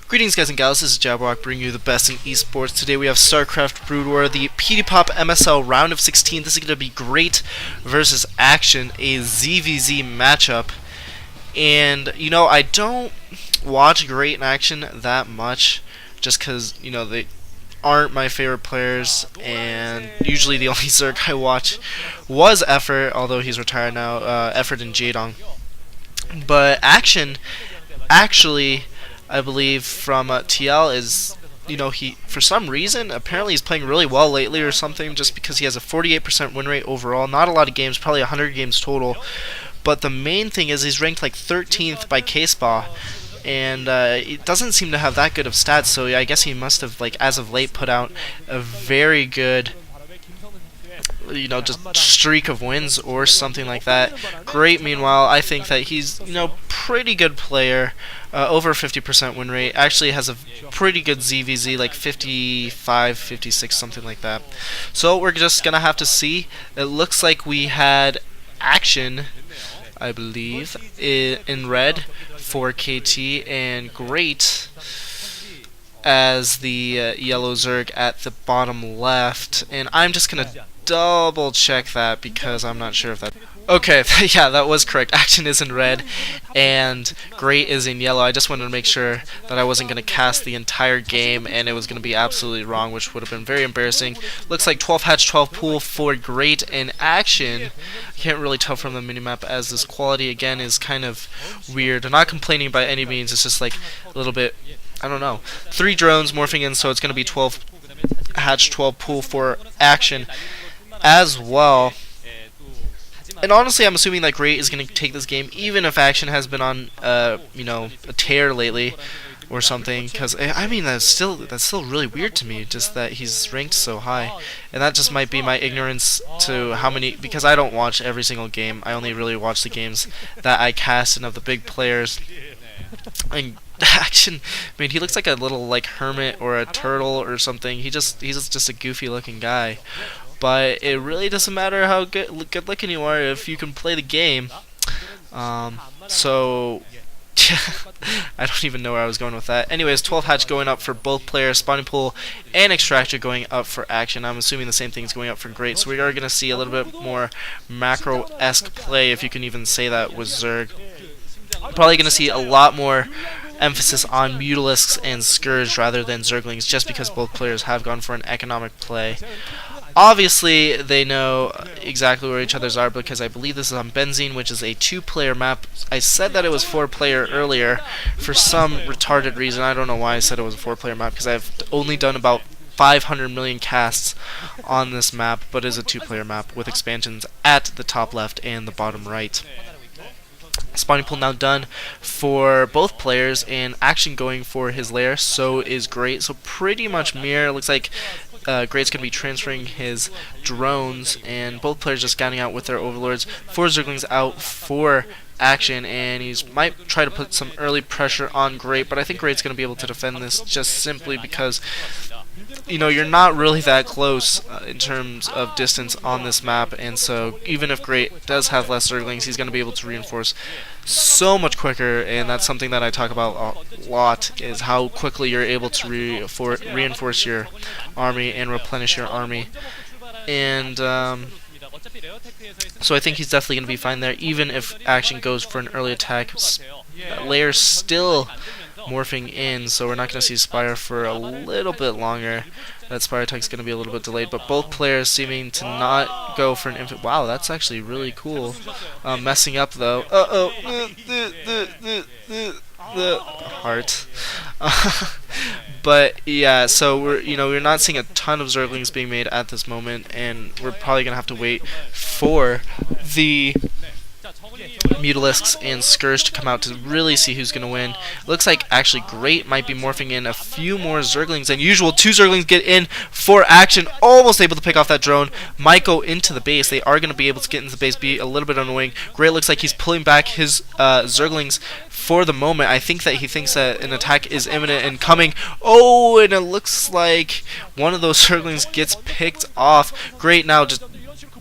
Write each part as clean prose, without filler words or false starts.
Greetings guys and gals, this is XIJABERWALKIX bringing you the best in esports. Today we have Starcraft Broodwar, the PDPOP MSL round of 16. This is going to be great versus Action, a ZVZ matchup. And, you know, I don't watch Great in Action that much, just because, you know, they aren't my favorite players, and usually the only Zerg I watch was Effort, although he's retired now, Effort and Jadong. But Action, actually, I believe from TL is, you know, he, for some reason, apparently he's playing really well lately or something, just because he has a 48% win rate overall. Not a lot of games, probably 100 games total. But the main thing is he's ranked like 13th by KSPA, and it doesn't seem to have that good of stats, so I guess he must have, like, as of late, put out a very good, you know, just streak of wins or something like that. Great, meanwhile, I think that he's, you know, pretty good player, over 50% win rate, actually has a pretty good ZVZ, like 55, 56, something like that. So we're just gonna have to see. It looks like we had Action, I believe, in red for KT, and Great as the yellow Zerg at the bottom left, and I'm just gonna double check that because I'm not sure if that... Okay, yeah, that was correct. Action is in red and Great is in yellow. I just wanted to make sure that I wasn't going to cast the entire game and it was going to be absolutely wrong, which would have been very embarrassing. Looks like 12 hatch, 12 pool for Great and Action. I can't really tell from the minimap, as this quality again is kind of weird. I'm not complaining by any means, it's just like a little bit, I don't know. 3 drones morphing in, so it's going to be 12 hatch, 12 pool for Action as well. And honestly, I'm assuming that Great is going to take this game, even if Action has been on, you know, a tear lately or something. Because I mean, that's still really weird to me, just that he's ranked so high. And that just might be my ignorance to how many, because I don't watch every single game. I only really watch the games that I cast and of the big players. And Action, I mean, he looks like a little like hermit or a turtle or something. He's just a goofy looking guy. But it really doesn't matter how good looking you are if you can play the game. So I don't even know where I was going with that. Anyways, 12 hatch going up for both players, spawning pool and extractor going up for Action. I'm assuming the same thing is going up for Great. So we are going to see a little bit more macro-esque play, if you can even say that, with Zerg. Probably going to see a lot more emphasis on Mutalisks and Scourge rather than Zerglings, just because both players have gone for an economic play. Obviously, they know exactly where each other's are, because I believe this is on Benzene, which is a 2-player map. I said that it was 4-player earlier for some retarded reason. I don't know why I said it was a 4-player map, because I've only done about 500 million casts on this map, but it is a 2-player map with expansions at the top left and the bottom right. Spawning pool now done for both players, and Action going for his lair, so is Great. So pretty much mirror. Looks like Great's going to be transferring his drones, and both players just scouting out with their overlords. 4 Zerglings out for Action, and he might try to put some early pressure on Great, but I think Great's going to be able to defend this just simply because, you know, you're not really that close in terms of distance on this map, and so even if Great does have less Zerglings, he's going to be able to reinforce so much quicker, and that's something that I talk about a lot, is how quickly you're able to reinforce your army and replenish your army. And so I think he's definitely going to be fine there, even if Action goes for an early attack. Layer's still morphing in, so we're not going to see Spire for a little bit longer. That Spire attack is going to be a little bit delayed, but both players seeming to not go for an infant. Wow, that's actually really cool. Messing up though. The heart. But yeah, so we're not seeing a ton of Zerglings being made at this moment, and we're probably going to have to wait for the Mutalisks and Scourge to come out to really see who's going to win. Looks like actually Great might be morphing in a few more Zerglings than usual. 2 Zerglings get in for Action, almost able to pick off that drone. Might go into the base. They are going to be able to get into the base, be a little bit annoying. Great looks like he's pulling back his Zerglings for the moment. I think that he thinks that an attack is imminent and coming. Oh, and it looks like one of those Zerglings gets picked off. Great now just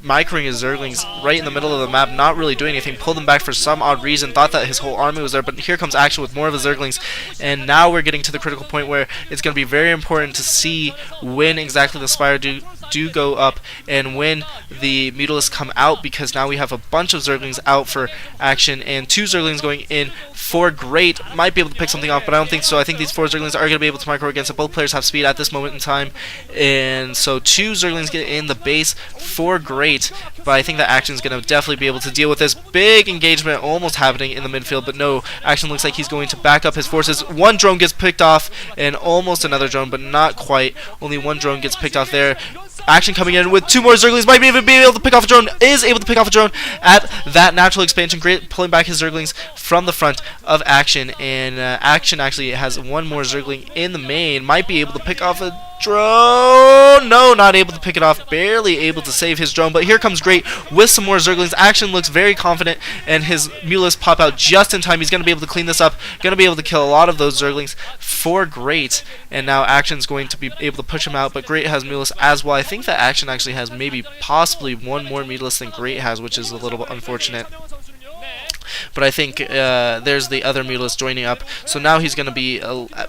microing his Zerglings right in the middle of the map, not really doing anything, pulled them back for some odd reason, thought that his whole army was there, but here comes Action with more of his Zerglings, and now we're getting to the critical point where it's going to be very important to see when exactly the Spire do go up and when the Mutalisks come out, because now we have a bunch of Zerglings out for Action and 2 Zerglings going in for Great. Might be able to pick something off, but I don't think so. I think these 4 Zerglings are going to be able to micro against it. Both players have speed at this moment in time, and so 2 Zerglings get in the base for Great, but I think that Action is going to definitely be able to deal with this big engagement almost happening in the midfield, but no, Action looks like he's going to back up his forces. 1 drone gets picked off and almost another drone, but not quite. Only 1 drone gets picked off there. Action coming in with 2 more Zerglings, might even be able to pick off a drone, is able to pick off a drone at that natural expansion. Great, pulling back his Zerglings from the front of Action, and Action actually has 1 more Zergling in the main, might be able to pick off a drone. No, not able to pick it off, barely able to save his drone, but here comes Great with some more Zerglings. Action looks very confident, and his Mutalisks pop out just in time. He's going to be able to clean this up, going to be able to kill a lot of those Zerglings for Great, and now Action's going to be able to push him out, but Great has Mutalisks as well. I think that Action actually has maybe possibly 1 more Mutalisk than Great has, which is a little bit unfortunate. But I think there's the other Mutalisk joining up. So now he's going to be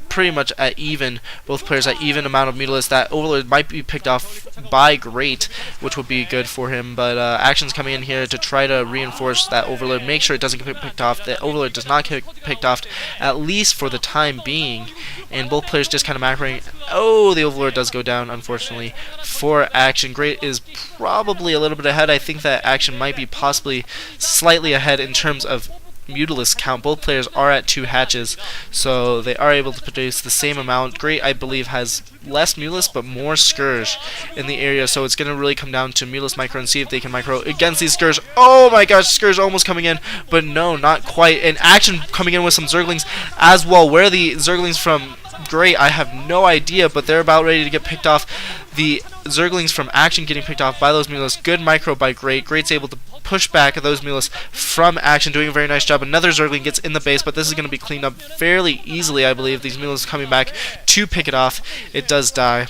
pretty much at even. Both players at even amount of Mutalisks. That Overlord might be picked off by Great, which would be good for him. But Action's coming in here to try to reinforce that Overlord. Make sure it doesn't get picked off. The Overlord does not get picked off, at least for the time being. And both players just kind of macroing. Oh, the Overlord does go down, unfortunately, for Action. Great is probably a little bit ahead. I think that Action might be possibly slightly ahead in terms of Mutalisk count. Both players are at 2 hatches, so they are able to produce the same amount. Great, I believe, has less Mutalisk but more Scourge in the area, so it's going to really come down to Mutalisk micro and see if they can micro against these Scourge. Oh my gosh, Scourge almost coming in, but no, not quite. And Action coming in with some Zerglings as well. Where are the Zerglings from Great? I have no idea, but they're about ready to get picked off. The Zerglings from Action getting picked off by those Mutalisks. Good micro by Great. Great's able to push back those Mutalisks from Action, doing a very nice job. Another Zergling gets in the base, but this is going to be cleaned up fairly easily, I believe. These Mutalisks coming back to pick it off. It does die.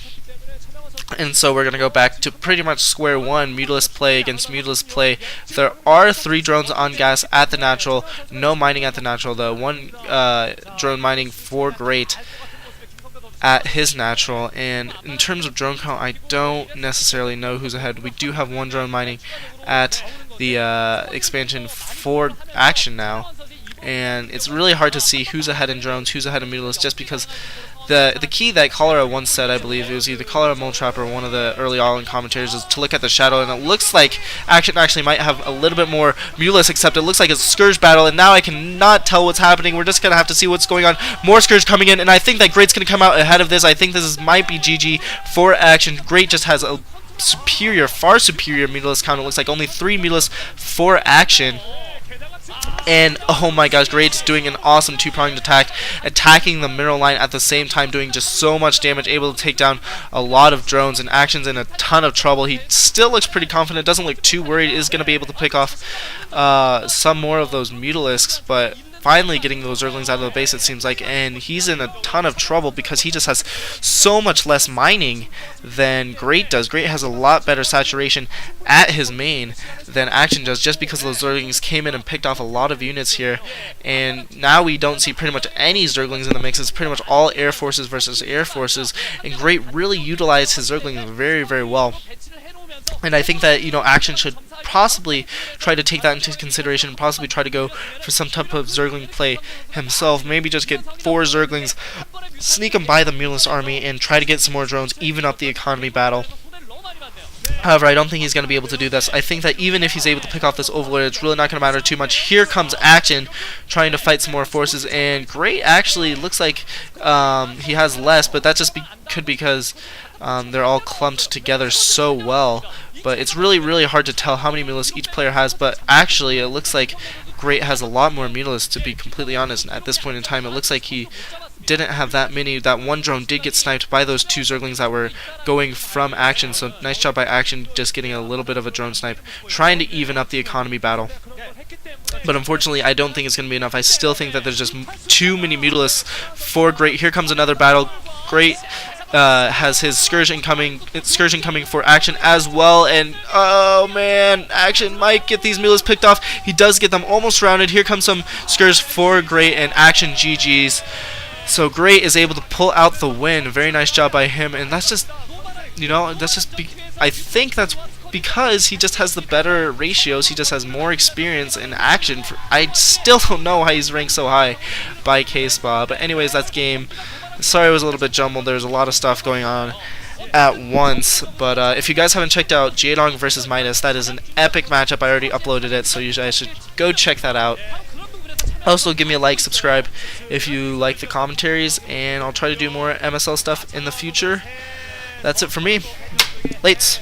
And so we're going to go back to pretty much square one, Mutalisk play against Mutalisk play. There are 3 drones on gas at the natural, no mining at the natural though. 1 drone mining for Great at his natural, and in terms of drone count, I don't necessarily know who's ahead. We do have 1 drone mining at the expansion for Action now, and it's really hard to see who's ahead in drones, who's ahead in Mutalisks, just because the key that Cholera once said, I believe, it was either Cholera Moletrap or one of the early all-in commentators, is to look at the shadow, and it looks like Action actually might have a little bit more Mutalisks, except it looks like it's a Scourge battle, and now I cannot tell what's happening. We're just going to have to see what's going on. More Scourge coming in, and I think that Great's going to come out ahead of this. I think this might be GG for Action. Great just has a superior, far superior Mutalisk count. It looks like only 3 Mutalisks for Action. And oh my gosh, Great's doing an awesome 2-pronged attack, attacking the mineral line at the same time, doing just so much damage, able to take down a lot of drones, and Action's in a ton of trouble. He still looks pretty confident, doesn't look too worried, is going to be able to pick off some more of those Mutalisks, but finally getting those Zerglings out of the base, it seems like, and he's in a ton of trouble because he just has so much less mining than Great does. Great has a lot better saturation at his main than Action does, just because those Zerglings came in and picked off a lot of units here, and now we don't see pretty much any Zerglings in the mix. It's pretty much all Air Forces versus Air Forces, and Great really utilized his Zerglings very, very well. And I think that, you know, Action should possibly try to take that into consideration, possibly try to go for some type of Zergling play himself. Maybe just get 4 Zerglings, sneak them by the Mutalisk army, and try to get some more drones, even up the economy battle. However, I don't think he's going to be able to do this. I think that even if he's able to pick off this Overlord, it's really not going to matter too much. Here comes Action, trying to fight some more forces, and Great actually looks like he has less, but that just could because they're all clumped together so well. But it's really, really hard to tell how many Mutalisks each player has, but actually it looks like Great has a lot more Mutalisks, to be completely honest. And at this point in time, it looks like he didn't have that many. That 1 drone did get sniped by those 2 Zerglings that were going from Action, so nice job by Action just getting a little bit of a drone snipe, trying to even up the economy battle. But unfortunately, I don't think it's going to be enough. I still think that there's just too many Mutalisks for Great. Here comes another battle. Great has his Excursion coming for Action as well, and oh man, Action might get these mules picked off. He does get them almost rounded. Here comes some Skurs for Great, and Action GG's. So Great is able to pull out the win. Very nice job by him, and that's just, I think that's because he just has the better ratios. He just has more experience in Action. I still don't know how he's ranked so high by K-Spa, but anyways, that's game. Sorry it was a little bit jumbled. There's a lot of stuff going on at once, but if you guys haven't checked out Jaedong versus Midas, that is an epic matchup. I already uploaded it, so you guys should go check that out. Also, give me a like, subscribe if you like the commentaries, and I'll try to do more MSL stuff in the future. That's it for me. Lates.